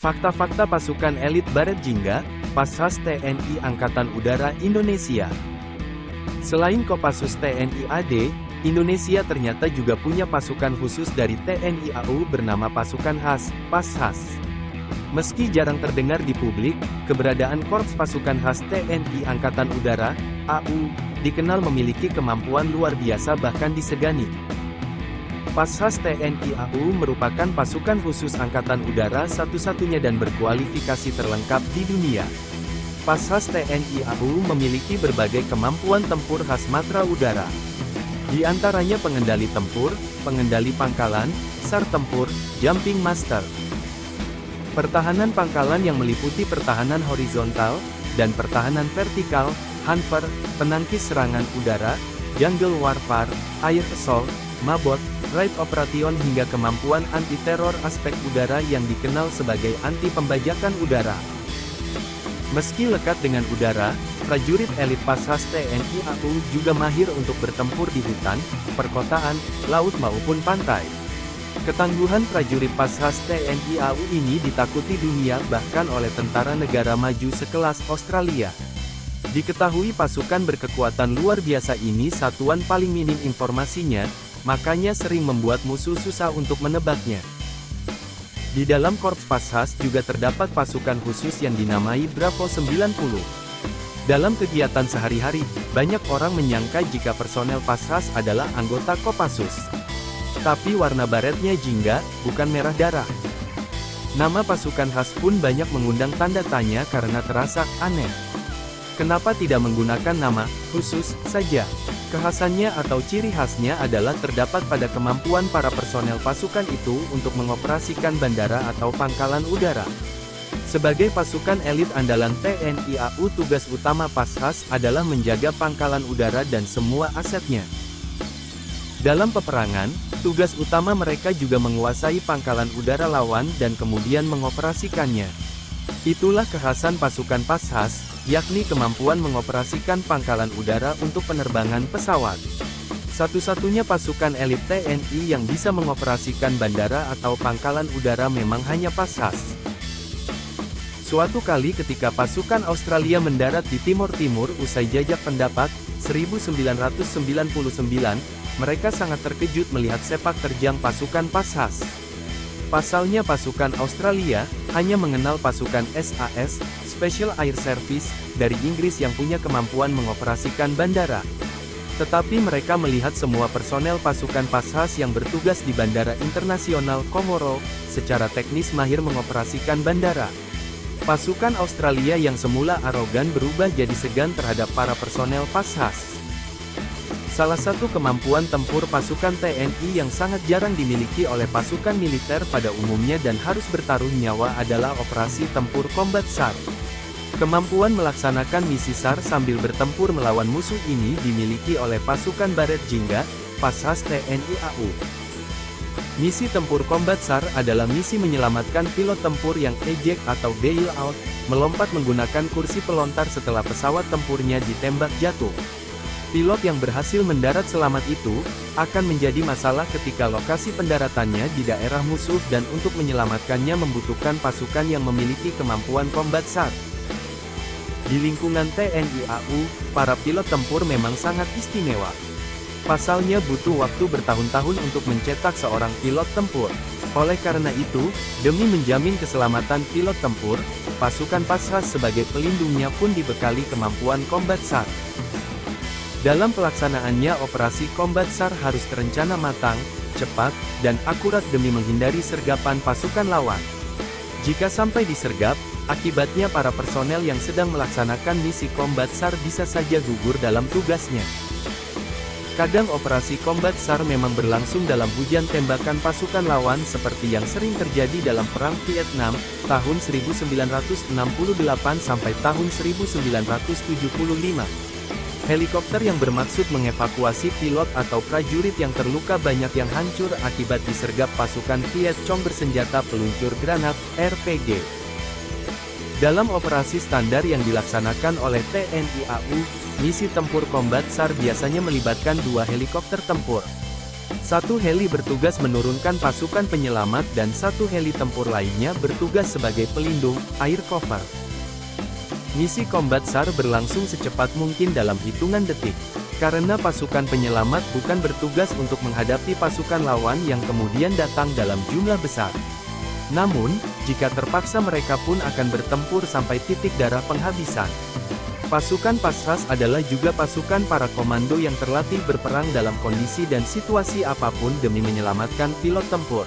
Fakta-fakta pasukan elit Baret Jingga, Pashas TNI Angkatan Udara Indonesia. Selain Kopassus TNI AD, Indonesia ternyata juga punya pasukan khusus dari TNI AU bernama Pasukan Khas, Pashas. Meski jarang terdengar di publik, keberadaan Korps Pasukan Khas TNI Angkatan Udara, AU, dikenal memiliki kemampuan luar biasa bahkan disegani. Pashas TNI AU merupakan pasukan khusus Angkatan Udara satu-satunya dan berkualifikasi terlengkap di dunia. Pashas TNI AU memiliki berbagai kemampuan tempur khas matra udara. Di antaranya pengendali tempur, pengendali pangkalan, SAR tempur, jumping master. Pertahanan pangkalan yang meliputi pertahanan horizontal, dan pertahanan vertikal, hanper, penangkis serangan udara, jungle warfare, air assault, mabot, raid operation hingga kemampuan anti-teror aspek udara yang dikenal sebagai anti-pembajakan udara. Meski lekat dengan udara, prajurit elit Pashas TNI AU juga mahir untuk bertempur di hutan, perkotaan, laut maupun pantai. Ketangguhan prajurit Pashas TNI AU ini ditakuti dunia bahkan oleh tentara negara maju sekelas Australia. Diketahui pasukan berkekuatan luar biasa ini satuan paling minim informasinya, makanya sering membuat musuh susah untuk menebaknya. Di dalam Korps Pashas juga terdapat pasukan khusus yang dinamai Bravo 90. Dalam kegiatan sehari-hari, banyak orang menyangka jika personel Pashas adalah anggota Kopassus. Tapi warna baretnya jingga, bukan merah darah. Nama pasukan khas pun banyak mengundang tanda tanya karena terasa aneh. Kenapa tidak menggunakan nama khusus saja? Kekhasannya atau ciri khasnya adalah terdapat pada kemampuan para personel pasukan itu untuk mengoperasikan bandara atau pangkalan udara. Sebagai pasukan elit andalan TNI AU, tugas utama Pashas adalah menjaga pangkalan udara dan semua asetnya. Dalam peperangan, tugas utama mereka juga menguasai pangkalan udara lawan dan kemudian mengoperasikannya. Itulah kekhasan pasukan Pashas, yakni kemampuan mengoperasikan pangkalan udara untuk penerbangan pesawat. Satu-satunya pasukan elit TNI yang bisa mengoperasikan bandara atau pangkalan udara memang hanya Pashas. Suatu kali ketika pasukan Australia mendarat di Timur Timur usai jajak pendapat, 1999, mereka sangat terkejut melihat sepak terjang pasukan Pashas. Pasalnya pasukan Australia hanya mengenal pasukan SAS, Special Air Service, dari Inggris yang punya kemampuan mengoperasikan bandara. Tetapi mereka melihat semua personel pasukan Pashas yang bertugas di Bandara Internasional Komoro, secara teknis mahir mengoperasikan bandara. Pasukan Australia yang semula arogan berubah jadi segan terhadap para personel Pashas. Salah satu kemampuan tempur pasukan TNI yang sangat jarang dimiliki oleh pasukan militer pada umumnya dan harus bertaruh nyawa adalah operasi tempur combat SAR. Kemampuan melaksanakan misi SAR sambil bertempur melawan musuh ini dimiliki oleh pasukan Baret Jingga, Pashas TNI AU. Misi tempur combat SAR adalah misi menyelamatkan pilot tempur yang ejek atau bail out, melompat menggunakan kursi pelontar setelah pesawat tempurnya ditembak jatuh. Pilot yang berhasil mendarat selamat itu, akan menjadi masalah ketika lokasi pendaratannya di daerah musuh dan untuk menyelamatkannya membutuhkan pasukan yang memiliki kemampuan combat SAR. Di lingkungan TNI AU, para pilot tempur memang sangat istimewa. Pasalnya butuh waktu bertahun-tahun untuk mencetak seorang pilot tempur. Oleh karena itu, demi menjamin keselamatan pilot tempur, pasukan Pashas sebagai pelindungnya pun dibekali kemampuan combat SAR. Dalam pelaksanaannya operasi combat SAR harus terencana matang, cepat, dan akurat demi menghindari sergapan pasukan lawan. Jika sampai disergap, akibatnya para personel yang sedang melaksanakan misi combat SAR bisa saja gugur dalam tugasnya. Kadang operasi combat SAR memang berlangsung dalam hujan tembakan pasukan lawan seperti yang sering terjadi dalam Perang Vietnam, tahun 1968 sampai tahun 1975. Helikopter yang bermaksud mengevakuasi pilot atau prajurit yang terluka banyak yang hancur akibat disergap pasukan Viet Cong bersenjata peluncur granat, RPG. Dalam operasi standar yang dilaksanakan oleh TNI AU, misi tempur combat SAR biasanya melibatkan 2 helikopter tempur. Satu heli bertugas menurunkan pasukan penyelamat dan satu heli tempur lainnya bertugas sebagai pelindung, air cover. Misi Combat SAR berlangsung secepat mungkin dalam hitungan detik. Karena pasukan penyelamat bukan bertugas untuk menghadapi pasukan lawan yang kemudian datang dalam jumlah besar. Namun, jika terpaksa mereka pun akan bertempur sampai titik darah penghabisan. Pasukan Pasras adalah juga pasukan para komando yang terlatih berperang dalam kondisi dan situasi apapun demi menyelamatkan pilot tempur.